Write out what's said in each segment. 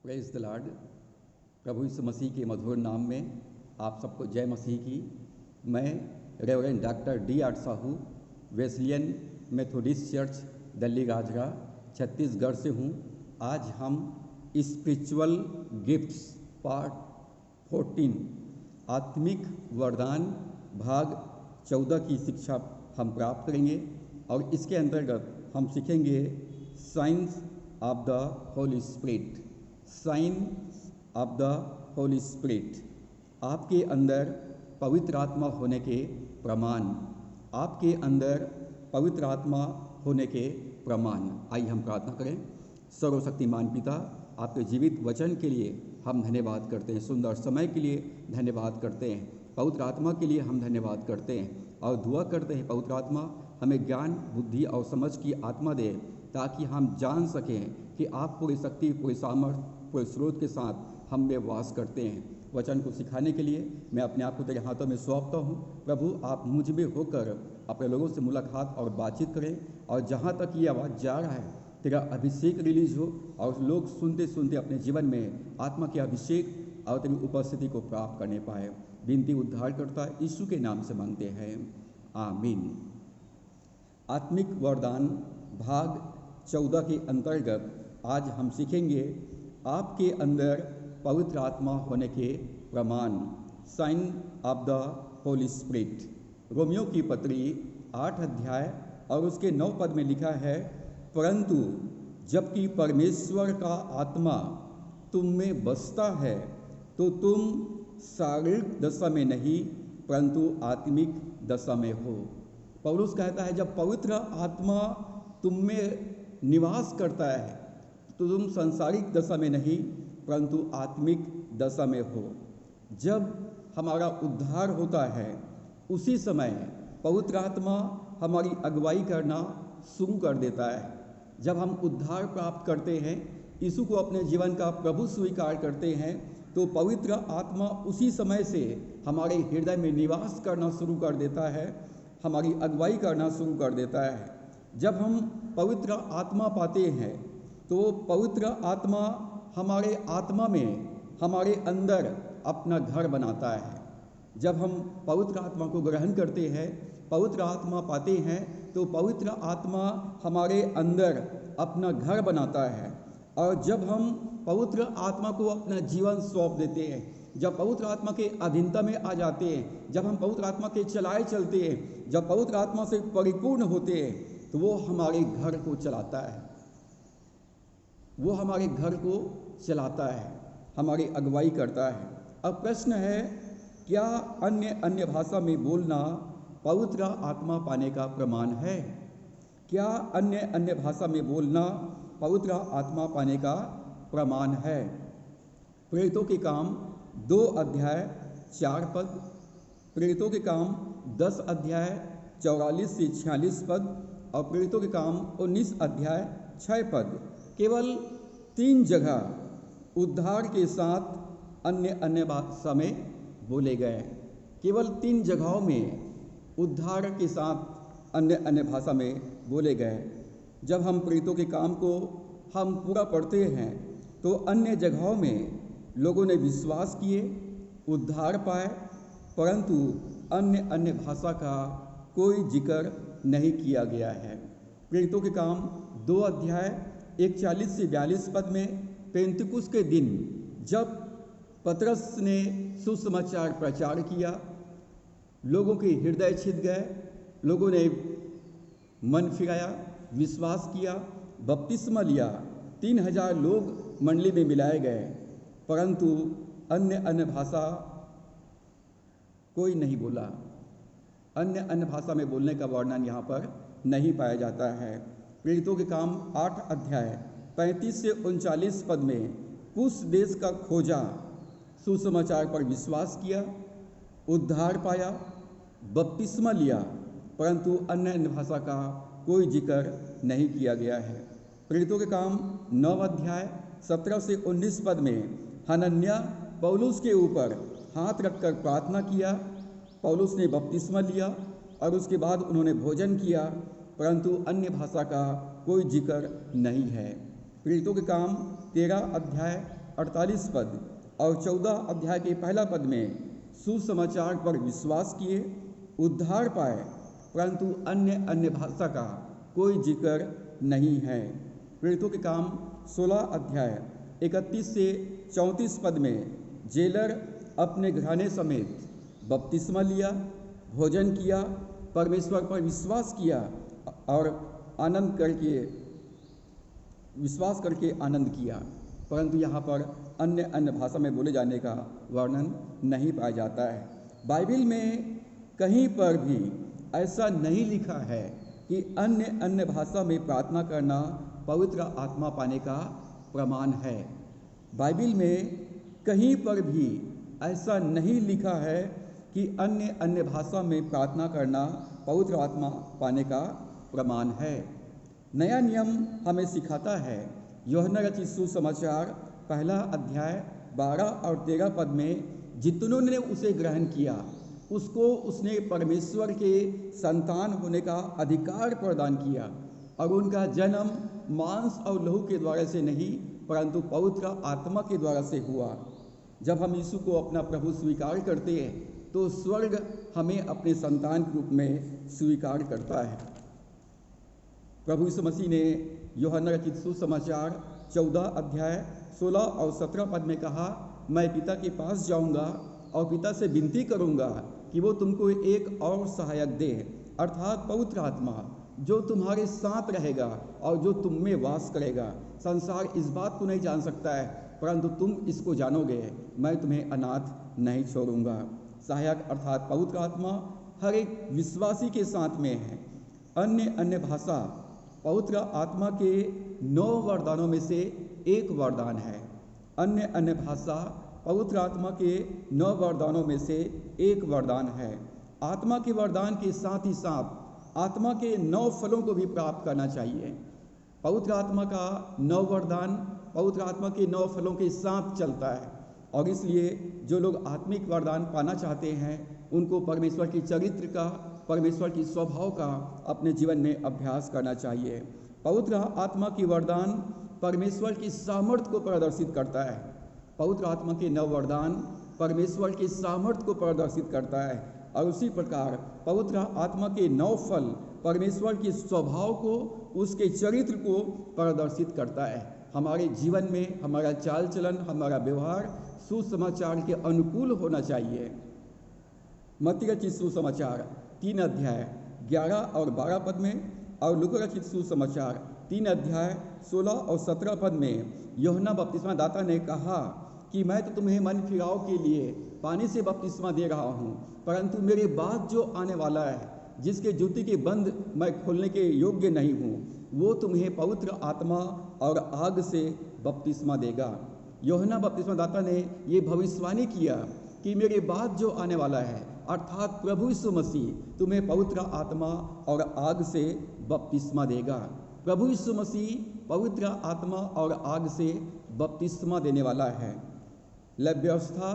Praise the Lord. प्रभु यीशु मसीह के मधुर नाम में आप सबको जय मसीह की। मैं reverend doctor D.R. Sahu, Wesleyan Methodist church Delhi Rajhara Chhattisgarh से हूँ। आज हम स्पिरिचुअल गिफ्ट्स पार्ट 14 आत्मिक वरदान भाग 14 की शिक्षा हम प्राप्त करेंगे और इसके अंतर्गत हम सीखेंगे science of the holy spirit. Sign of the holy spirit, आपके अंदर पवित्र आत्मा होने के प्रमाण। आपके अंदर पवित्र आत्मा होने के प्रमाण। आइए हम प्रार्थना करें। सर्वशक्तिमान पिता, आपके जीवित वचन के लिए हम धन्यवाद करते हैं। सुंदर समय के लिए धन्यवाद करते हैं। पवित्र आत्मा के लिए हम धन्यवाद करते हैं और दुआ करते हैं पवित्र आत्मा हमें ज्ञान, बुद्धि और समझ की आत्मा दे, ताकि हम जान सकें कि आप पूरी शक्ति, पूरी सामर्थ्य, पूरे स्रोत के साथ हम में वास करते हैं। वचन को सिखाने के लिए मैं अपने आप को तेरे हाथों में सौंपता हूँ। प्रभु, आप मुझ में होकर अपने लोगों से मुलाकात और बातचीत करें, और जहाँ तक ये आवाज़ जा रहा है तेरा अभिषेक रिलीज हो और लोग सुनते सुनते अपने जीवन में आत्मा के अभिषेक और तेरी उपस्थिति को प्राप्त करने पाए। विनती उद्धारकर्ता यीशु के नाम से मांगते हैं, आमीन। आत्मिक वरदान भाग 14 के अंतर्गत आज हम सीखेंगे आपके अंदर पवित्र आत्मा होने के प्रमाण, sign of the holy spirit. रोमियो की पत्री 8 अध्याय और उसके 9 पद में लिखा है, परंतु जबकि परमेश्वर का आत्मा तुम में बसता है तो तुम शारीरिक दशा में नहीं परंतु आत्मिक दशा में हो। पौलुस कहता है जब पवित्र आत्मा तुम में निवास करता है तो तुम सांसारिक दशा में नहीं परंतु आत्मिक दशा में हो। जब हमारा उद्धार होता है उसी समय पवित्र आत्मा हमारी अगुवाई करना शुरू कर देता है। जब हम उद्धार प्राप्त करते हैं, यीशु को अपने जीवन का प्रभु स्वीकार करते हैं, तो पवित्र आत्मा उसी समय से हमारे हृदय में निवास करना शुरू कर देता है, हमारी अगुवाई करना शुरू कर देता है। जब हम पवित्र आत्मा पाते हैं तो पवित्र आत्मा हमारे आत्मा में, हमारे अंदर अपना घर बनाता है। जब हम पवित्र आत्मा को ग्रहण करते हैं, पवित्र आत्मा पाते हैं, तो पवित्र आत्मा हमारे अंदर अपना घर बनाता है। और जब हम पवित्र आत्मा को अपना जीवन सौंप देते हैं, जब पवित्र आत्मा के अधीनता में आ जाते हैं, जब हम पवित्र आत्मा के चलाए चलते हैं, जब पवित्र आत्मा से परिपूर्ण होते हैं, तो वो हमारे घर को चलाता है। वो हमारे घर को चलाता है, हमारी अगुवाई करता है। अब प्रश्न है, क्या अन्य भाषा में बोलना पवित्र आत्मा पाने का प्रमाण है? क्या अन्य भाषा में बोलना पवित्र आत्मा पाने का प्रमाण है? प्रेरितों के काम 2 अध्याय 4 पद, प्रेरितों के काम 10 अध्याय 44 से 46 पद और प्रेरितों के काम 19 अध्याय 6 पद। केवल 3 जगह उद्धार के साथ अन्य भाषा में बोले गए। केवल 3 जगहों में उद्धार के साथ अन्य भाषा में बोले गए। जब हम प्रेरितों के काम को हम पूरा पढ़ते हैं तो अन्य जगहों में लोगों ने विश्वास किए, उद्धार पाए, परंतु अन्य भाषा का कोई जिक्र नहीं किया गया है। प्रेरितों के काम 2 अध्याय 41 से 42 पद में पेंतकुस्त के दिन जब पतरस ने सुसमाचार प्रचार किया, लोगों के हृदय छिद गए, लोगों ने मन फिराया, विश्वास किया, बपतिस्मा लिया, 3000 लोग मंडली में मिलाए गए, परंतु अन्य भाषा कोई नहीं बोला। अन्य भाषा में बोलने का वर्णन यहाँ पर नहीं पाया जाता है। प्रेरितों के काम 8 अध्याय 35 से 39 पद में कुछ देश का खोजा, सुसमाचार पर विश्वास किया, उद्धार पाया, बपतिस्मा लिया, परंतु अन्य भाषा का कोई जिक्र नहीं किया गया है। प्रेरितों के काम 9 अध्याय 17 से 19 पद में हनन्याह पौलुस के ऊपर हाथ रखकर प्रार्थना किया, पौलुस ने बपतिस्मा लिया और उसके बाद उन्होंने भोजन किया, परंतु अन्य भाषा का कोई जिक्र नहीं है। प्रेरितों के काम 13 अध्याय 48 पद और 14 अध्याय के पहला पद में सुसमाचार पर विश्वास किए, उद्धार पाए, परंतु अन्य अन्य भाषा का कोई जिक्र नहीं है। प्रेरितों के काम 16 अध्याय 31 से 34 पद में जेलर अपने घराने समेत बपतिस्मा लिया, भोजन किया, परमेश्वर पर विश्वास किया और विश्वास करके आनंद किया, परंतु यहाँ पर अन्य अन्य भाषा में बोले जाने का वर्णन नहीं पाया जाता है। बाइबल में कहीं पर भी ऐसा नहीं लिखा है कि अन्य अन्य भाषा में प्रार्थना करना पवित्र आत्मा पाने का प्रमाण है। बाइबल में कहीं पर भी ऐसा नहीं लिखा है कि अन्य अन्य भाषा में प्रार्थना करना पवित्र आत्मा पाने का प्रमाण है। नया नियम हमें सिखाता है, यूहन्ना रचित सुसमाचार पहला अध्याय 12 और 13 पद में जितनों ने उसे ग्रहण किया उसको उसने परमेश्वर के संतान होने का अधिकार प्रदान किया और उनका जन्म मांस और लहू के द्वारा से नहीं परंतु पवित्र आत्मा के द्वारा से हुआ। जब हम यीशु को अपना प्रभु स्वीकार करते हैं तो स्वर्ग हमें अपने संतान के रूप में स्वीकार करता है। प्रभु यीशु मसीह ने यूहन्ना रचित सुसमाचार 14 अध्याय 16 और 17 पद में कहा, मैं पिता के पास जाऊंगा और पिता से विनती करूंगा कि वो तुमको एक और सहायक दे, अर्थात पवित्र आत्मा, जो तुम्हारे साथ रहेगा और जो तुम में वास करेगा। संसार इस बात को नहीं जान सकता है परंतु तुम इसको जानोगे, मैं तुम्हें अनाथ नहीं छोड़ूंगा। सहायक अर्थात पवित्र आत्मा हर एक विश्वासी के साथ में है। अन्य अन्य भाषा पवित्र आत्मा के 9 वरदानों में से एक वरदान है। अन्य अन्य भाषा पवित्र आत्मा के 9 वरदानों में से एक वरदान है। आत्मा के वरदान के साथ ही साथ आत्मा के 9 फलों को भी प्राप्त करना चाहिए। पवित्र आत्मा का 9 वरदान पवित्र आत्मा के 9 फलों के साथ चलता है और इसलिए जो लोग आत्मिक वरदान पाना चाहते हैं उनको परमेश्वर की चरित्र का, परमेश्वर की स्वभाव का अपने जीवन में अभ्यास करना चाहिए। पवित्र आत्मा की वरदान परमेश्वर की सामर्थ्य को प्रदर्शित करता है। पवित्र आत्मा के 9 वरदान परमेश्वर की सामर्थ्य को प्रदर्शित करता है और उसी प्रकार पवित्र आत्मा के 9 फल परमेश्वर के स्वभाव को, उसके चरित्र को प्रदर्शित करता है। हमारे जीवन में हमारा चाल चलन, हमारा व्यवहार सुसमाचार के अनुकूल होना चाहिए। मत्ती रचित सुसमाचार 3 अध्याय 11 और 12 पद में और लूका रचित सुसमाचार 3 अध्याय 16 और 17 पद में यूहन्ना बपतिस्मा दाता ने कहा कि मैं तो तुम्हें मन फिराव के लिए पानी से बपतिस्मा दे रहा हूँ, परंतु मेरे बाद जो आने वाला है जिसके जूती के बंद मैं खोलने के योग्य नहीं हूँ, वो तुम्हें पवित्र आत्मा और आग से बपतिस्मा देगा। यूहन्ना बपतिस्मा दाता ने ये भविष्यवाणी किया कि मेरे बाद जो आने वाला है अर्थात प्रभु यीशु मसीह तुम्हें पवित्र आत्मा और आग से बपतिस्मा देगा। प्रभु यीशु मसीह पवित्र आत्मा और आग से बपतिस्मा देने वाला है। लेवी व्यवस्था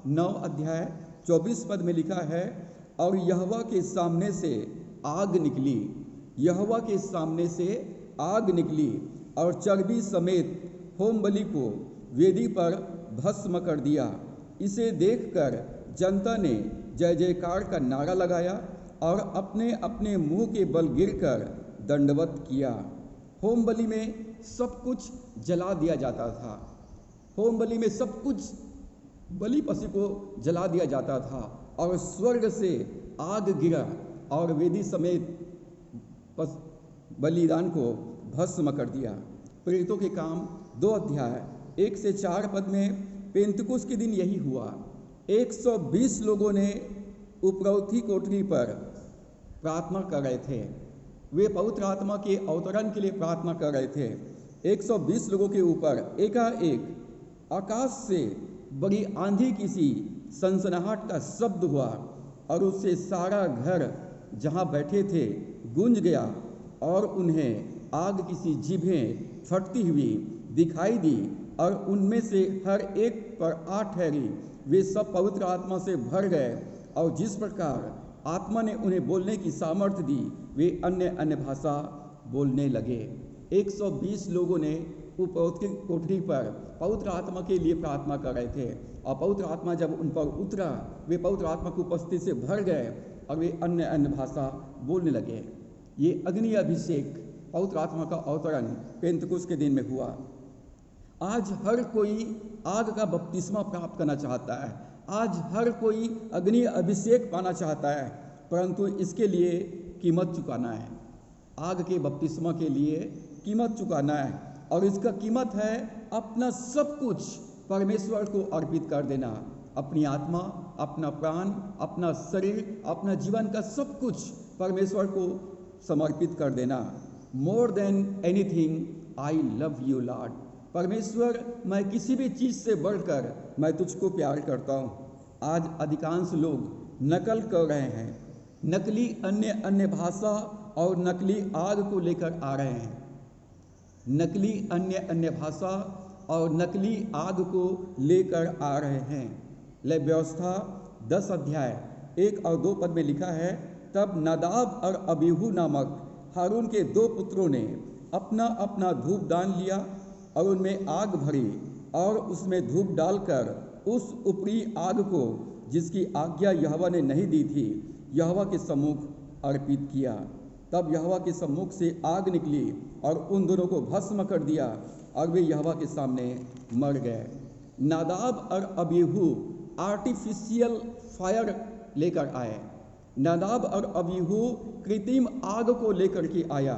9 अध्याय 24 पद में लिखा है, और यहोवा के सामने से आग निकली, यहोवा के सामने से आग निकली और चर्बी समेत होम बलि को वेदी पर भस्म कर दिया। इसे देखकर जनता ने जय जयकार का नारा लगाया और अपने अपने मुंह के बल गिरकर दंडवत किया। होम बलि में सब कुछ जला दिया जाता था। होम बलि में सब कुछ बलि पशु को जला दिया जाता था और स्वर्ग से आग गिरा और वेदी समेत बलिदान को भस्म कर दिया। प्रेरितों के काम 2 अध्याय 1 से 4 पद में पेंतकुस्त के दिन यही हुआ। 120 लोगों ने उपरोक्ति कोठरी पर प्रार्थना कर रहे थे। वे पवित्र आत्मा के अवतरण के लिए प्रार्थना कर रहे थे। 120 लोगों के ऊपर एकाएक आकाश से बड़ी आंधी की सी सनसनाहट का शब्द हुआ और उससे सारा घर जहाँ बैठे थे गूंज गया और उन्हें आग की सी जीभें फटती हुई दिखाई दी और उनमें से हर एक पर आ ठहरी। वे सब पवित्र आत्मा से भर गए और जिस प्रकार आत्मा ने उन्हें बोलने की सामर्थ्य दी वे अन्य अन्य भाषा बोलने लगे। 120 लोगों ने ऊपर कोठरी पर पवित्र आत्मा के लिए प्रार्थना कर रहे थे, और पवित्र आत्मा जब उन पर उतरा, वे पवित्र आत्मा की उपस्थिति से भर गए और वे अन्य अन्य भाषा बोलने लगे। ये अग्नि अभिषेक, पवित्र आत्मा का अवतरण पेंतकुस्त के दिन में हुआ। आज हर कोई आग का बपतिस्मा प्राप्त करना चाहता है, आज हर कोई अग्नि अभिषेक पाना चाहता है, परंतु इसके लिए कीमत चुकाना है। आग के बपतिस्मा के लिए कीमत चुकाना है, और इसका कीमत है अपना सब कुछ परमेश्वर को अर्पित कर देना। अपनी आत्मा, अपना प्राण, अपना शरीर, अपना जीवन का सब कुछ परमेश्वर को समर्पित कर देना। More than anything I love you Lord. परमेश्वर, मैं किसी भी चीज़ से बढ़कर मैं तुझको प्यार करता हूँ। आज अधिकांश लोग नकल कर रहे हैं, नकली अन्य अन्य भाषा और नकली आग को लेकर आ रहे हैं, नकली अन्य अन्य भाषा और नकली आग को लेकर आ रहे हैं। लेवी व्यवस्था 10 अध्याय 1 और 2 पद में लिखा है, तब नादाब और अबीहू नामक हारून के 2 पुत्रों ने अपना अपना धूप दान लिया और उनमें आग भरी और उसमें धूप डालकर उस ऊपरी आग को, जिसकी आज्ञा यहोवा ने नहीं दी थी, यहोवा के सम्मुख अर्पित किया। तब यहोवा के सम्मुख से आग निकली और उन दोनों को भस्म कर दिया और वे यहोवा के सामने मर गए। नादाब और अबीहू आर्टिफिशियल फायर लेकर आए। नादाब और अबीहू कृत्रिम आग को लेकर के आया।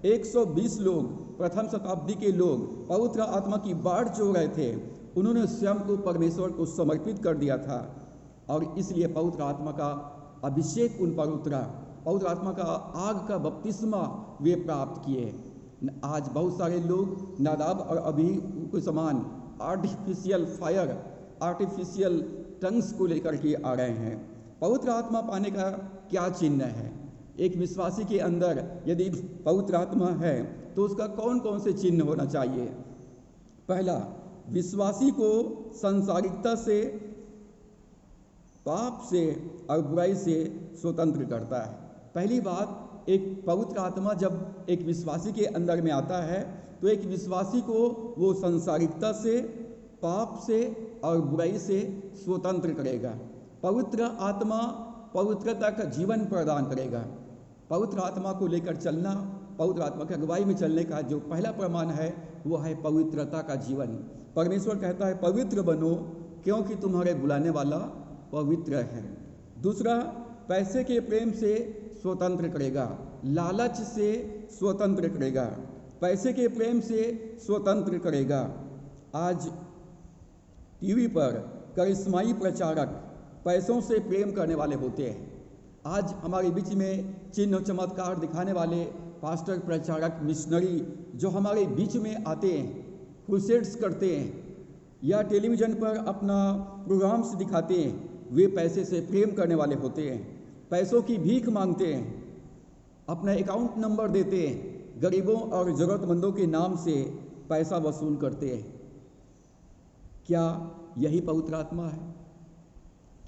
120 लोग, प्रथम शताब्दी के लोग पवित्र आत्मा की बाढ़ जो रहे थे, उन्होंने स्वयं को परमेश्वर को समर्पित कर दिया था, और इसलिए पवित्र आत्मा का अभिषेक उन पर उतरा, पवित्र आत्मा का आग का बपतिस्मा वे प्राप्त किए। आज बहुत सारे लोग नादाब और अबीहू के समान आर्टिफिशियल फायर, आर्टिफिशियल टंग्स को लेकर के आ रहे हैं। पवित्र आत्मा पाने का क्या चिन्ह है? एक विश्वासी के अंदर यदि पवित्र आत्मा है तो उसका कौन कौन से चिन्ह होना चाहिए? पहला, विश्वासी को सांसारिकता से, पाप से और बुराई से स्वतंत्र करता है। पहली बात, एक पवित्र आत्मा जब एक विश्वासी के अंदर में आता है तो एक विश्वासी को वो सांसारिकता से, पाप से और बुराई से स्वतंत्र करेगा। पवित्र आत्मा पवित्रता का जीवन प्रदान करेगा। पवित्र आत्मा को लेकर चलना, पवित्र आत्मा की अगुवाई में चलने का जो पहला प्रमाण है वो है पवित्रता का जीवन। परमेश्वर कहता है पवित्र बनो क्योंकि तुम्हारे बुलाने वाला पवित्र है। दूसरा, पैसे के प्रेम से स्वतंत्र करेगा, लालच से स्वतंत्र करेगा, पैसे के प्रेम से स्वतंत्र करेगा। आज टीवी पर करिश्माई प्रचारक पैसों से प्रेम करने वाले होते हैं। आज हमारे बीच में चिन्ह चमत्कार दिखाने वाले पास्टर, प्रचारक, मिशनरी जो हमारे बीच में आते हैं, क्रूसेड्स करते हैं या टेलीविज़न पर अपना प्रोग्राम्स दिखाते हैं, वे पैसे से प्रेम करने वाले होते हैं। पैसों की भीख मांगते हैं, अपना अकाउंट नंबर देते हैं, गरीबों और ज़रूरतमंदों के नाम से पैसा वसूल करते हैं। क्या यही पवित्र आत्मा है?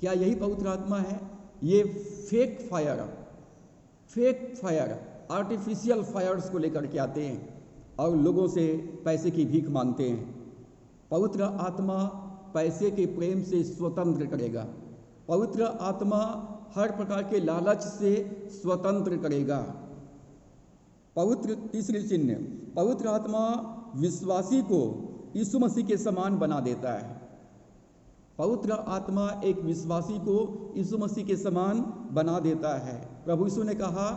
क्या यही पवित्र आत्मा है? ये फेक फायर, आर्टिफिशियल फायर्स को लेकर के आते हैं और लोगों से पैसे की भीख मांगते हैं। पवित्र आत्मा पैसे के प्रेम से स्वतंत्र करेगा। पवित्र आत्मा हर प्रकार के लालच से स्वतंत्र करेगा। तीसरी चिन्ह, पवित्र आत्मा विश्वासी को यीशु मसीह के समान बना देता है। पवित्र आत्मा एक विश्वासी को यीशु मसीह के समान बना देता है। प्रभु यीशु ने कहा,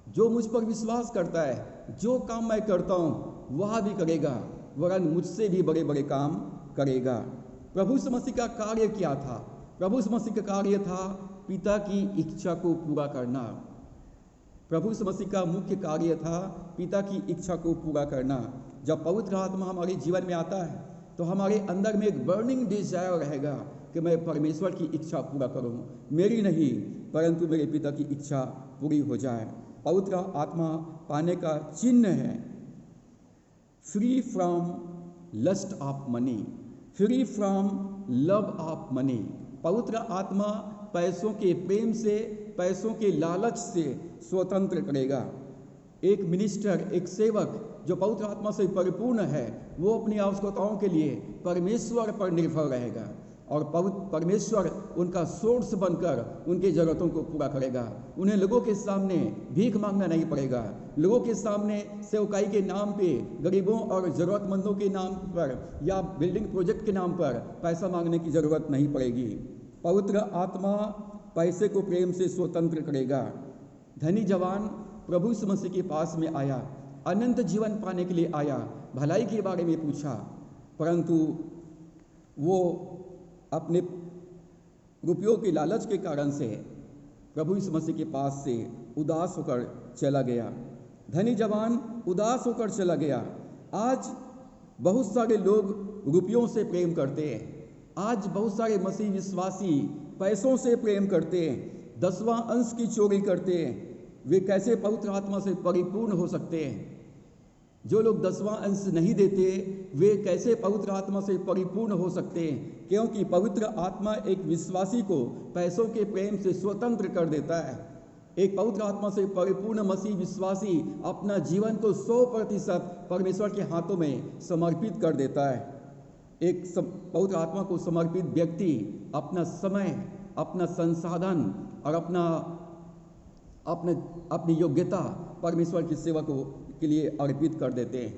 जो मुझ पर विश्वास करता है, जो काम मैं करता हूँ वह भी करेगा, वरन मुझसे भी बड़े बड़े काम करेगा। प्रभु यीशु मसीह का कार्य क्या था? प्रभु यीशु मसीह का कार्य था पिता की इच्छा को पूरा करना। प्रभु यीशु मसीह का मुख्य कार्य था पिता की इच्छा को पूरा करना। जब पवित्र आत्मा हमारे जीवन में आता है तो हमारे अंदर में एक बर्निंग डिजायर रहेगा कि मैं परमेश्वर की इच्छा पूरा करूं, मेरी नहीं परंतु मेरे पिता की इच्छा पूरी हो जाए। पवित्र आत्मा पाने का चिन्ह है free from lust of money, free from love of money. पवित्र आत्मा पैसों के प्रेम से, पैसों के लालच से स्वतंत्र करेगा। एक मिनिस्टर, एक सेवक जो पवित्र आत्मा से परिपूर्ण है वो अपनी आवश्यकताओं के लिए परमेश्वर पर निर्भर रहेगा और परमेश्वर उनका सोर्स बनकर उनकी ज़रूरतों को पूरा करेगा। उन्हें लोगों के सामने भीख मांगना नहीं पड़ेगा, लोगों के सामने सेवकाई के नाम पे, गरीबों और ज़रूरतमंदों के नाम पर या बिल्डिंग प्रोजेक्ट के नाम पर पैसा मांगने की ज़रूरत नहीं पड़ेगी। पवित्र आत्मा पैसे को प्रेम से स्वतंत्र करेगा। धनी जवान प्रभु यीशु मसीह के पास में आया, अनंत जीवन पाने के लिए आया, भलाई के बारे में पूछा, परंतु वो अपने रुपयों के लालच के कारण से प्रभु यीशु मसीह के पास से उदास होकर चला गया। धनी जवान उदास होकर चला गया। आज बहुत सारे लोग रुपयों से प्रेम करते हैं, आज बहुत सारे मसीह विश्वासी पैसों से प्रेम करते हैं, 10वां अंश की चोरी करते हैं। वे कैसे पवित्र आत्मा से परिपूर्ण हो सकते हैं? जो लोग 10वां अंश नहीं देते वे कैसे पवित्र आत्मा से परिपूर्ण हो सकते हैं? क्योंकि पवित्र आत्मा एक विश्वासी को पैसों के प्रेम से स्वतंत्र कर देता है। एक पवित्र आत्मा से परिपूर्ण मसीह विश्वासी अपना जीवन को 100% परमेश्वर के हाथों में समर्पित कर देता है। एक पवित्र आत्मा को समर्पित व्यक्ति अपना समय, अपना संसाधन और अपनी योग्यता परमेश्वर की सेवा के लिए अर्पित कर देते हैं।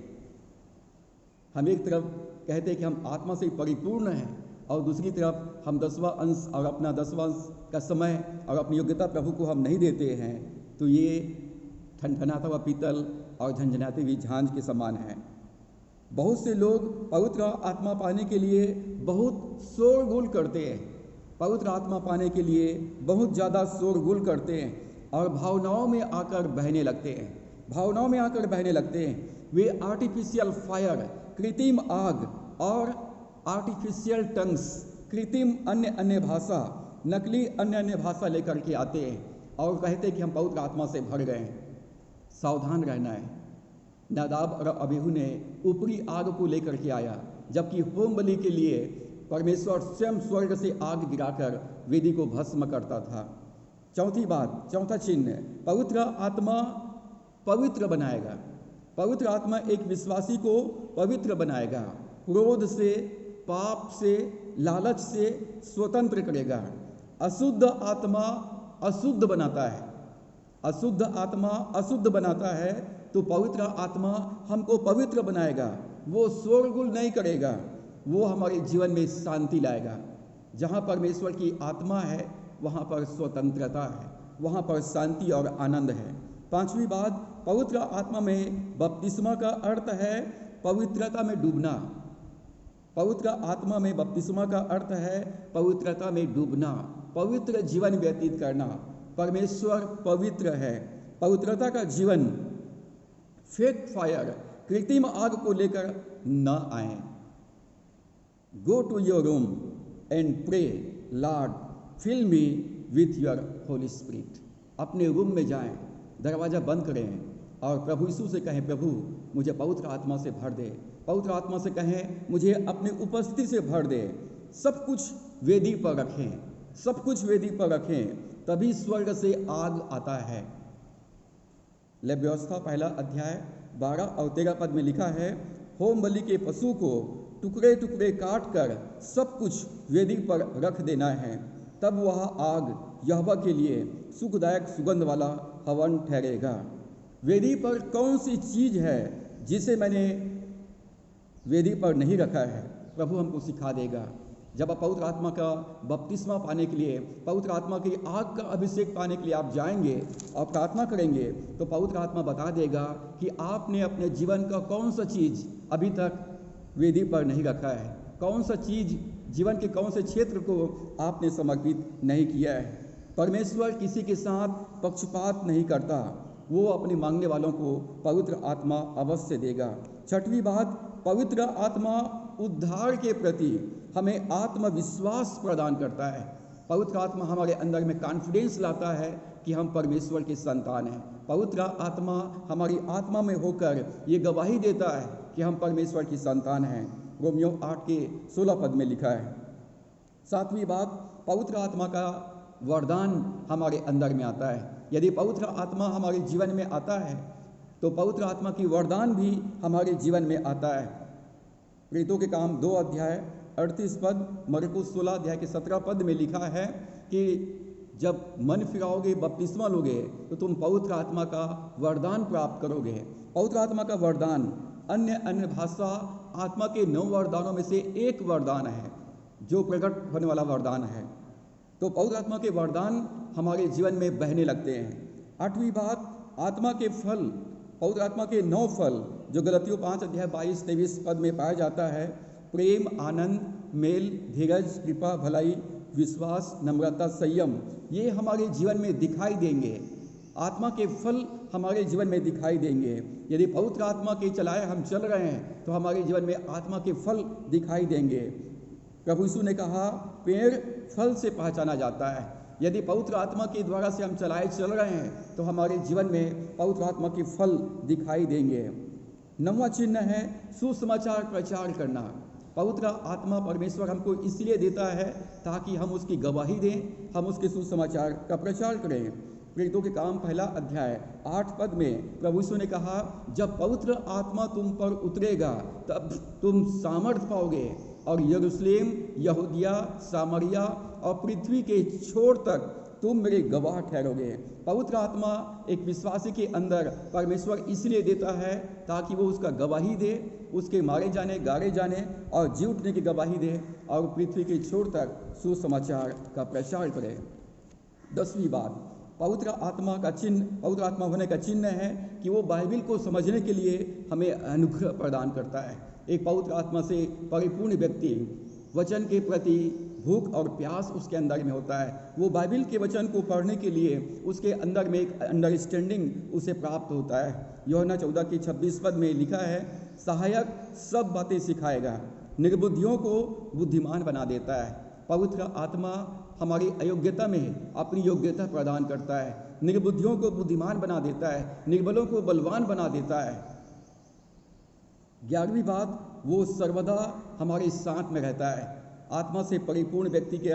हम एक तरफ कहते हैं कि हम आत्मा से परिपूर्ण हैं और दूसरी तरफ हम 10वां अंश और अपना 10वां अंश का समय और अपनी योग्यता प्रभु को हम नहीं देते हैं, तो ये ठनठनाता हुआ पीतल और झंझनाती हुई झांझ के समान है। बहुत से लोग पवित्र आत्मा पाने के लिए बहुत शोरगुल करते हैं, पवित्र आत्मा पाने के लिए बहुत ज़्यादा शोरगुल करते हैं और भावनाओं में आकर बहने लगते हैं, भावनाओं में आकर बहने लगते हैं। वे आर्टिफिशियल फायर, कृत्रिम आग और आर्टिफिशियल टंग्स, कृत्रिम अन्य भाषा, नकली अन्य भाषा लेकर के आते हैं और कहते हैं कि हम पवित्र आत्मा से भर गए हैं। सावधान रहना है। नादाब और अबीहू ने ऊपरी आग को लेकर के आया, जबकि होम बलि के लिए परमेश्वर स्वयं स्वर्ग से आग गिराकर वेदी को भस्म करता था। चौथी बात, चौथा चिन्ह, पवित्र आत्मा पवित्र बनाएगा। पवित्र आत्मा एक विश्वासी को पवित्र बनाएगा, क्रोध से, पाप से, लालच से स्वतंत्र करेगा। अशुद्ध आत्मा अशुद्ध बनाता है, अशुद्ध आत्मा अशुद्ध बनाता है, तो पवित्र आत्मा हमको पवित्र बनाएगा। वो शोरगुल नहीं करेगा, वो हमारे जीवन में शांति लाएगा। जहाँ परमेश्वर की आत्मा है वहाँ पर स्वतंत्रता है, वहाँ पर शांति और आनंद है। पांचवी बात, पवित्र आत्मा में बपतिस्मा का अर्थ है पवित्रता में डूबना। पवित्र आत्मा में बपतिस्मा का अर्थ है पवित्रता में डूबना, पवित्र जीवन व्यतीत करना। परमेश्वर पवित्र है। पवित्रता का जीवन फेक फायर, कृत्रिम आग को लेकर न आए। Go to your room and pray, lord fill me with your holy spirit. अपने रूम में जाएं, दरवाज़ा बंद करें और प्रभु यीशु से कहें, प्रभु मुझे पवित्र आत्मा से भर दे। पवित्र आत्मा से कहें, मुझे अपनी उपस्थिति से भर दे। सब कुछ वेदी पर रखें, सब कुछ वेदी पर रखें, तभी स्वर्ग से आग आता है। लेव व्यवस्था 1 अध्याय 12 और 13 पद में लिखा है, होम बलि के पशु को टुकड़े टुकड़े काट कर सब कुछ वेदी पर रख देना है, तब वह आग यहोवा के लिए सुखदायक सुगंध वाला हवन ठहरेगा। वेदी पर कौन सी चीज़ है जिसे मैंने वेदी पर नहीं रखा है, प्रभु हमको सिखा देगा। जब आप पवित्र आत्मा का बपतिस्मा पाने के लिए, पवित्र आत्मा की आग का अभिषेक पाने के लिए आप जाएंगे और प्रार्थना करेंगे, तो पवित्र आत्मा बता देगा कि आपने अपने जीवन का कौन सा चीज़ अभी तक वेदी पर नहीं रखा है, कौन सा चीज़ जीवन के कौन से क्षेत्र को आपने समर्पित नहीं किया है। परमेश्वर किसी के साथ पक्षपात नहीं करता, वो अपने मांगने वालों को पवित्र आत्मा अवश्य देगा। छठवीं बात, पवित्र आत्मा उद्धार के प्रति हमें आत्मविश्वास प्रदान करता है। पवित्र आत्मा हमारे अंदर में कॉन्फिडेंस लाता है कि हम परमेश्वर के संतान हैं। पवित्र आत्मा हमारी आत्मा में होकर ये गवाही देता है कि हम परमेश्वर की संतान हैं। रोमियो 8 के 16 पद में लिखा है। सातवीं बात, पवित्र आत्मा का वरदान हमारे अंदर में आता है। यदि पवित्र आत्मा हमारे जीवन में आता है तो पवित्र आत्मा की वरदान भी हमारे जीवन में आता है। प्रेरितों के काम 2 अध्याय 38 पद, मरकुस 16 अध्याय के 17 पद में लिखा है कि जब मन फिराओगे, बपतिस्मा लोगे, तो तुम पवित्र आत्मा का वरदान प्राप्त करोगे। पवित्र आत्मा का वरदान अन्य भाषा आत्मा के 9 वरदानों में से एक वरदान है, जो प्रकट होने वाला वरदान है। तो पवित्र आत्मा के वरदान हमारे जीवन में बहने लगते हैं। 8वीं बात, आत्मा के फल, पवित्र आत्मा के 9 फल जो गलतियों 5 अध्याय 22-23 पद में पाया जाता है, प्रेम, आनंद, मेल, धीरज, कृपा, भलाई, विश्वास, नम्रता, संयम, ये हमारे जीवन में दिखाई देंगे। आत्मा के फल हमारे जीवन में दिखाई देंगे। यदि पवित्र आत्मा के चलाए हम चल रहे हैं तो हमारे जीवन में आत्मा के फल दिखाई देंगे। प्रभु यीशु ने कहा, पेड़ फल से पहचाना जाता है। यदि पवित्र आत्मा के द्वारा से हम चलाए चल रहे हैं तो हमारे जीवन में पवित्र आत्मा के फल दिखाई देंगे। 9वां चिन्ह है सुसमाचार प्रचार करना। पवित्र आत्मा परमेश्वर हमको इसलिए देता है ताकि हम उसकी गवाही दें, हम उसके सुसमाचार का प्रचार करें। प्रेरितों के काम 1 अध्याय 8 पद में प्रभु यीशु ने कहा, जब पवित्र आत्मा तुम पर उतरेगा तब तुम सामर्थ पाओगे और यरूशलेम, यहूदिया, सामरिया और पृथ्वी के छोर तक तुम मेरे गवाह ठहरोगे। पवित्र आत्मा एक विश्वासी के अंदर परमेश्वर इसलिए देता है ताकि वो उसका गवाही दे, उसके मारे जाने, गाड़े जाने और जी उठने की गवाही दे और पृथ्वी के छोर तक सुसमाचार का प्रचार करे। 10वीं बात, पवित्र आत्मा का चिन्ह, पवित्र आत्मा होने का चिन्ह है कि वो बाइबिल को समझने के लिए हमें अनुग्रह प्रदान करता है। एक पवित्र आत्मा से परिपूर्ण व्यक्ति वचन के प्रति भूख और प्यास उसके अंदर में होता है। वो बाइबिल के वचन को पढ़ने के लिए उसके अंदर में एक अंडरस्टैंडिंग उसे प्राप्त होता है। यूहन्ना 14 के 26 पद में लिखा है, सहायक सब बातें सिखाएगा, निर्बुद्धियों को बुद्धिमान बना देता है। पवित्र आत्मा हमारी अयोग्यता में अपनी योग्यता प्रदान करता है, निर्बुद्धियों को बुद्धिमान बना देता है, निर्बलों को बलवान बना देता है। 11वीं बात, वो सर्वदा हमारे साथ में रहता है। आत्मा से परिपूर्ण व्यक्ति की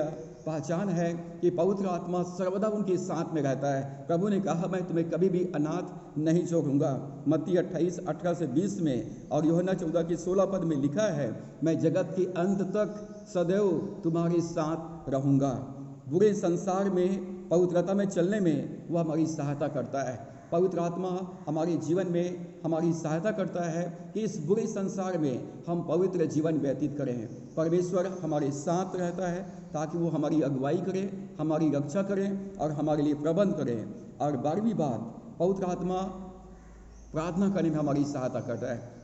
पहचान है कि पवित्र आत्मा सर्वदा उनके साथ में रहता है। प्रभु ने कहा, मैं तुम्हें कभी भी अनाथ नहीं छोड़ूंगा, मत्ती 28:18-20 में, और यूहन्ना 14 के 16 पद में लिखा है, मैं जगत के अंत तक सदैव तुम्हारे साथ रहूंगा। बुरे संसार में पवित्रता में चलने में वह हमारी सहायता करता है। पवित्र आत्मा हमारे जीवन में हमारी सहायता करता है कि इस बुरे संसार में हम पवित्र जीवन व्यतीत करें। परमेश्वर हमारे साथ रहता है ताकि वो हमारी अगुवाई करे, हमारी रक्षा करें और हमारे लिए प्रबंध करें। और 12वीं बात, पवित्र आत्मा प्रार्थना करने में हमारी सहायता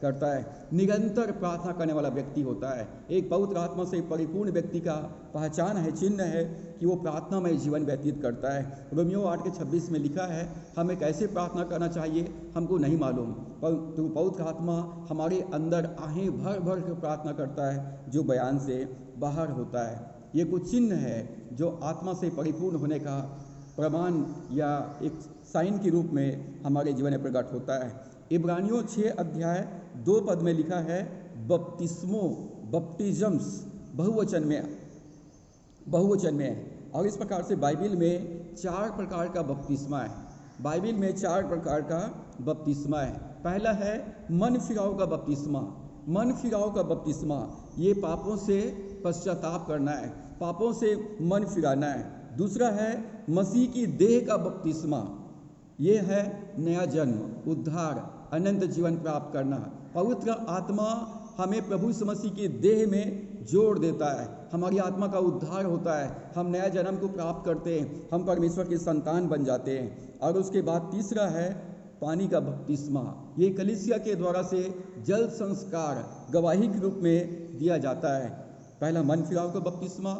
करता है। निरंतर प्रार्थना करने वाला व्यक्ति होता है। एक पवित्र आत्मा से परिपूर्ण व्यक्ति का पहचान है, चिन्ह है कि वो प्रार्थना में जीवन व्यतीत करता है। रोमियो 8:26 में लिखा है, हमें कैसे प्रार्थना करना चाहिए हमको नहीं मालूम, परंतु पवित्र आत्मा हमारे अंदर आहें भर भर कर प्रार्थना करता है जो बयान से बाहर होता है। ये कुछ चिन्ह है जो आत्मा से परिपूर्ण होने का प्रमाण या एक साइन के रूप में हमारे जीवन में प्रकट होता है। इब्रानियों 6 अध्याय 2 पद में लिखा है, बपतिस्मो, बपटिजम्स बहुवचन में है। और इस प्रकार से बाइबिल में 4 प्रकार का बपतिस्मा है। बाइबिल में 4 प्रकार का बपतिस्मा है। पहला है मन फिराव का बपतिस्मा। मन फिराव का बपतिस्मा ये पापों से पश्चाताप करना है, पापों से मन फिराना है। दूसरा है मसीह की देह का बपतिस्मा, ये है नया जन्म, उद्धार, अनंत जीवन प्राप्त करना। पवित्र आत्मा हमें प्रभु यीशु मसीह की देह में जोड़ देता है, हमारी आत्मा का उद्धार होता है, हम नया जन्म को प्राप्त करते हैं, हम परमेश्वर के संतान बन जाते हैं। और उसके बाद तीसरा है पानी का बपतिस्मा। ये कलीसिया के द्वारा से जल संस्कार गवाही के रूप में दिया जाता है। पहला मन फिराव का बपतिस्मा,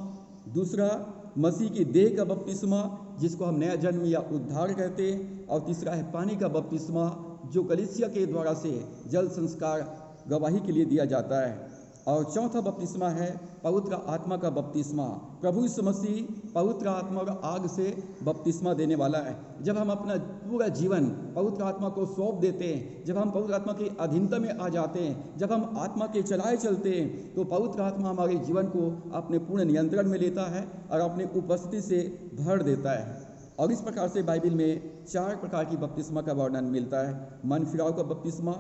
दूसरा मसीह की देह का बपतिस्मा जिसको हम नया जन्म या उद्धार कहते हैं, और तीसरा है पानी का बपतिस्मा जो कलीसिया के द्वारा से जल संस्कार गवाही के लिए दिया जाता है। और चौथा बपतिस्मा है पवित्र आत्मा का बपतिस्मा। प्रभु यीशु मसीह पवित्र आत्मा और आग से बपतिस्मा देने वाला है। जब हम अपना पूरा जीवन पवित्र आत्मा को सौंप देते हैं, जब हम पवित्र आत्मा की अधीनता में आ जाते हैं, जब हम आत्मा के चलाए चलते हैं, तो पवित्र आत्मा हमारे जीवन को अपने पूर्ण नियंत्रण में लेता है और अपनी उपस्थिति से भर देता है। और इस प्रकार से बाइबल में 4 प्रकार की बपतिस्मा का वर्णन मिलता है। मन फिराव का बपतिस्मा,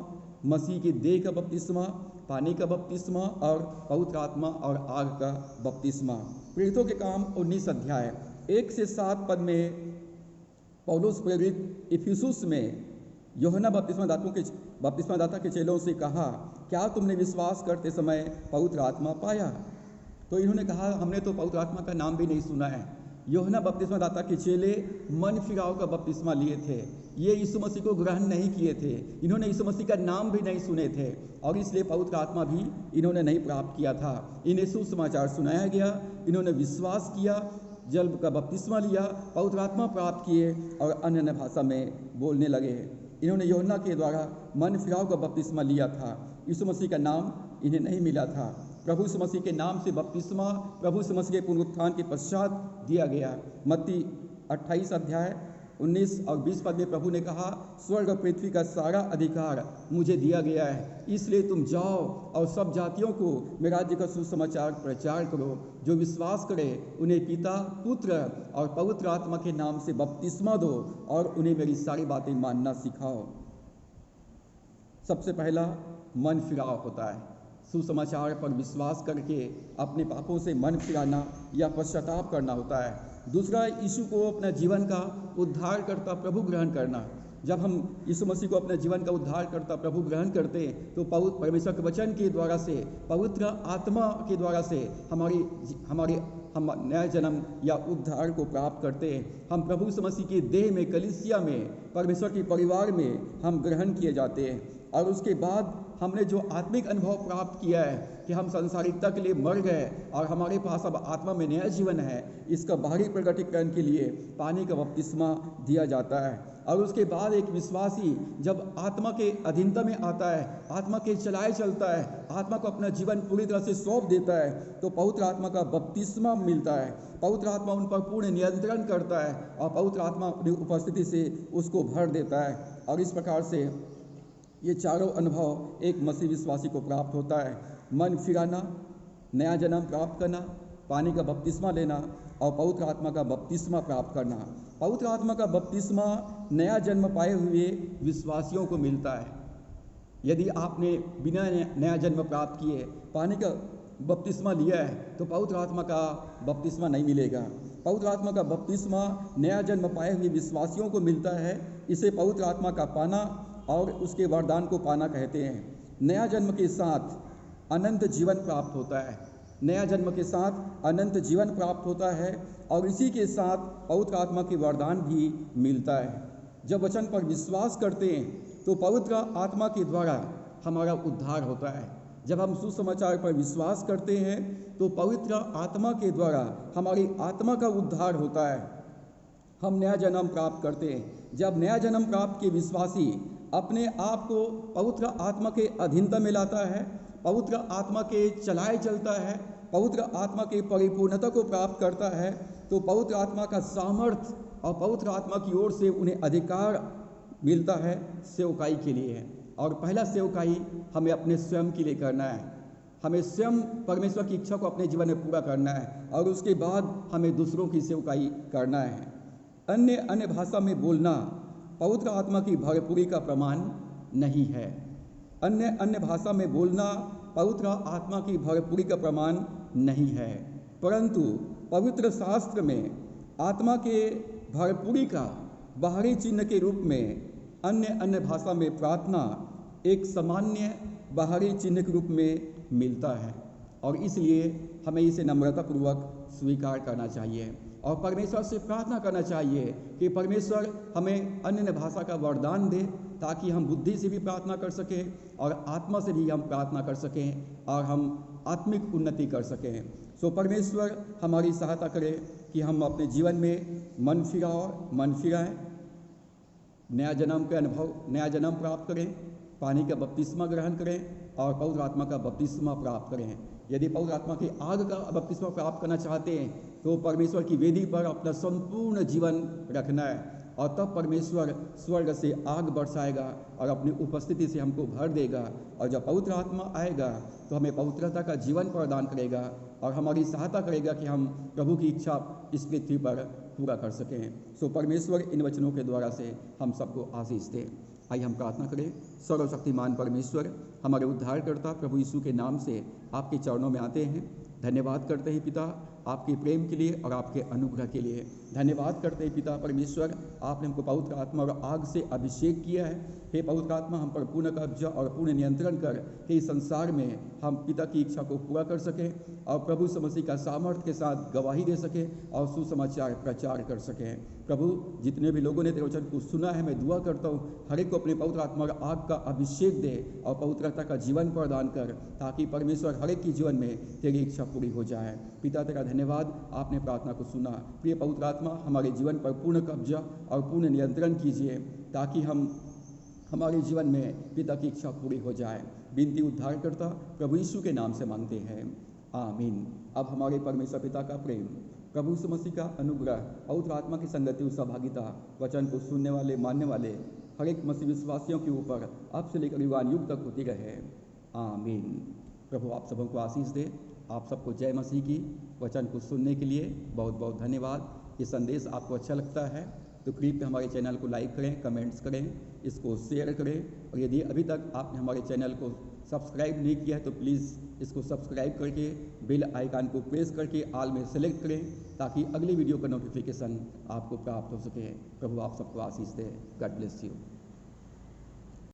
मसीह की देह का बपतिस्मा, पानी का बपतिस्मा और पवित्र आत्मा और आग का बपतिस्मा। प्रेरितों के काम 19 अध्याय 1 से 7 पद में पौलुस प्रेरित इफिसुस में यूहन्ना बपतिस्मादाता के चेलों से कहा, क्या तुमने विश्वास करते समय पवित्र आत्मा पाया? तो इन्होंने कहा, हमने तो पवित्र आत्मा का नाम भी नहीं सुना है। यूहन्ना बपतिस्मादाता के चेले मन फिराव का बपतिस्मा लिए थे, ये यीशु मसीह को ग्रहण नहीं किए थे, इन्होंने यीशु मसीह का नाम भी नहीं सुने थे और इसलिए पवित्र आत्मा भी इन्होंने नहीं प्राप्त किया था। इन्हें सुसमाचार सुनाया गया, इन्होंने विश्वास किया, जल का बपतिस्मा लिया, पवित्र आत्मा प्राप्त किए और अन्य भाषा में बोलने लगे। इन्होंने यूहन्ना के द्वारा मन फिराव का बपतिस्मा लिया था, यीशु मसीह का नाम इन्हें नहीं मिला था। प्रभु यीशु मसीह के नाम से बपतिस्मा प्रभु यीशु मसीह के पुनरुत्थान के पश्चात दिया गया। मत्ती 28 अध्याय 19 और 20 पद में प्रभु ने कहा, स्वर्ग और पृथ्वी का सारा अधिकार मुझे दिया गया है, इसलिए तुम जाओ और सब जातियों को मेरे राज्य का सुसमाचार प्रचार करो। जो विश्वास करे उन्हें पिता, पुत्र और पवित्र आत्मा के नाम से बपतिस्मा दो और उन्हें मेरी सारी बातें मानना सिखाओ। सबसे पहला मन फिराव होता है, सुसमाचार पर विश्वास करके अपने पापों से मन फिराना या पश्चाताप करना होता है। दूसरा, यीशु को अपना जीवन का उद्धारकर्ता प्रभु ग्रहण करना। जब हम यीशु मसीह को अपने जीवन का उद्धारकर्ता प्रभु ग्रहण करते हैं तो परमेश्वर के वचन के द्वारा से, पवित्र आत्मा के द्वारा से हम नया जन्म या उद्धार को प्राप्त करते हैं। हम प्रभु यीशु मसीह के देह में, कलीसिया में, परमेश्वर के परिवार में हम ग्रहण किए जाते हैं और उसके बाद हमने जो आत्मिक अनुभव प्राप्त किया है कि हम संसारिकता के लिए मर गए और हमारे पास अब आत्मा में नया जीवन है, इसका बाहरी प्रकटीकरण के लिए पानी का बपतिस्मा दिया जाता है। और उसके बाद एक विश्वासी जब आत्मा के अधीनता में आता है, आत्मा के चलाए चलता है, आत्मा को अपना जीवन पूरी तरह से सौंप देता है, तो पवित्र आत्मा का बपतिस्मा मिलता है। पवित्र आत्मा उन पर पूर्ण नियंत्रण करता है और पवित्र आत्मा अपनी उपस्थिति से उसको भर देता है। और इस प्रकार से ये चारों अनुभव एक मसीह विश्वासी को प्राप्त होता है। मन फिराना, नया जन्म प्राप्त करना, पानी का बपतिस्मा लेना और पवित्र आत्मा का बपतिस्मा प्राप्त करना। पवित्र आत्मा का बपतिस्मा नया जन्म पाए हुए विश्वासियों को मिलता है। यदि आपने बिना नया जन्म प्राप्त किए पानी का बपतिस्मा लिया है तो पवित्र आत्मा का बपतिस्मा नहीं मिलेगा। पवित्र आत्मा का बपतिस्मा नया जन्म पाए हुए विश्वासियों को मिलता है। इसे पवित्र आत्मा का पाना और उसके वरदान को पाना कहते हैं। नया जन्म के साथ अनंत जीवन प्राप्त होता है। नया जन्म के साथ अनंत जीवन प्राप्त होता है और इसी के साथ पवित्र आत्मा के वरदान भी मिलता है। जब वचन पर विश्वास करते हैं तो पवित्र आत्मा के द्वारा हमारा उद्धार होता है। जब हम सुसमाचार पर विश्वास करते हैं तो पवित्र आत्मा के द्वारा हमारी आत्मा का उद्धार होता है। हम नया जन्म प्राप्त करते हैं। जब नया जन्म प्राप्त के विश्वासी अपने आप को पवित्र आत्मा के अधीनता में लाता है, पवित्र आत्मा के चलाए चलता है, पवित्र आत्मा के परिपूर्णता को प्राप्त करता है, तो पवित्र आत्मा का सामर्थ्य और पवित्र आत्मा की ओर से उन्हें अधिकार मिलता है सेवकाई के लिए। और पहला सेवकाई हमें अपने स्वयं के लिए करना है। हमें स्वयं परमेश्वर की इच्छा को अपने जीवन में पूरा करना है और उसके बाद हमें दूसरों की सेवकाई करना है। अन्य भाषा में बोलना पवित्र आत्मा की भरपूरी का प्रमाण नहीं है। अन्य भाषा में बोलना पवित्र आत्मा की भरपूरी का प्रमाण नहीं है, परंतु पवित्र शास्त्र में आत्मा के भरपूरी का बाहरी चिन्ह के रूप में अन्य भाषा में प्रार्थना एक सामान्य बाहरी चिन्ह के रूप में मिलता है और इसलिए हमें इसे नम्रतापूर्वक स्वीकार करना चाहिए और परमेश्वर से प्रार्थना करना चाहिए कि परमेश्वर हमें अन्य भाषा का वरदान दे ताकि हम बुद्धि से भी प्रार्थना कर सकें और आत्मा से भी हम प्रार्थना कर सकें और हम आत्मिक उन्नति कर सकें। सो परमेश्वर हमारी सहायता करे कि हम अपने जीवन में मन फिराएं, नया जन्म के अनुभव, नया जन्म प्राप्त करें, पानी का बपतिस्मा ग्रहण करें और पवित्र आत्मा का बपतिस्मा प्राप्त करें। यदि पवित्र आत्मा की आग का बपतिस्मा प्राप्त करना चाहते हैं तो परमेश्वर की वेदी पर अपना संपूर्ण जीवन रखना है और तब परमेश्वर स्वर्ग से आग बरसाएगा और अपनी उपस्थिति से हमको भर देगा। और जब पवित्र आत्मा आएगा तो हमें पवित्रता का जीवन प्रदान करेगा और हमारी सहायता करेगा कि हम प्रभु की इच्छा इस पृथ्वी पर पूरा कर सकें। सो परमेश्वर इन वचनों के द्वारा से हम सबको आशीष दे। आइए हम प्रार्थना करें। सर्वशक्तिमान परमेश्वर, हमारे उद्धारकर्ता प्रभु यीशु के नाम से आपके चरणों में आते हैं। धन्यवाद करते हैं पिता आपके प्रेम के लिए और आपके अनुग्रह के लिए। धन्यवाद करते हैं पिता परमेश्वर, आपने हमको पवित्र आत्मा और आग से अभिषेक किया है। हे पवित्र आत्मा, हम पर पूर्ण कब्जा और पूर्ण नियंत्रण कर हे संसार में हम पिता की इच्छा को पूरा कर सकें और प्रभु यीशु मसीह का सामर्थ्य के साथ गवाही दे सकें और सुसमाचार प्रचार कर सकें। प्रभु, जितने भी लोगों ने तेरे वचन को सुना है, मैं दुआ करता हूँ हर एक को अपने पवित्र आत्मा और आग का अभिषेक दे और पवित्रता का जीवन प्रदान कर, ताकि परमेश्वर हर एक के जीवन में तेरी इच्छा पूरी हो जाए। पिता तेरा धन्यवाद, आपने प्रार्थना को सुना। प्रिय पवित्र आत्मा, हमारे जीवन पर पूर्ण कब्जा और पूर्ण नियंत्रण कीजिए, ताकि हमारे जीवन में पिता की इच्छा पूरी हो जाए। विनती उद्धारकर्ता प्रभु यीशु के नाम से मांगते हैं, आमीन। अब हमारे परमेश्वर पिता का प्रेम, प्रभु यीशु मसीह का अनुग्रह, पवित्र आत्मा की संगति और सहभागिता वचन को सुनने वाले मानने वाले हर एक मसीह विश्वासियों के ऊपर अब से लेकर युगान युग तक होती रहे, आमीन। प्रभु आप सबों को आशीष दे। आप सबको जय मसीह की। वचन को सुनने के लिए बहुत बहुत धन्यवाद। ये संदेश आपको अच्छा लगता है तो कृपया हमारे चैनल को लाइक करें, कमेंट्स करें, इसको शेयर करें। और यदि अभी तक आपने हमारे चैनल को सब्सक्राइब नहीं किया है तो प्लीज़ इसको सब्सक्राइब करके बेल आइकन को प्रेस करके ऑल में सेलेक्ट करें, ताकि अगली वीडियो का नोटिफिकेशन आपको प्राप्त हो सके। प्रभु आप सबको आशीष दे। God bless you.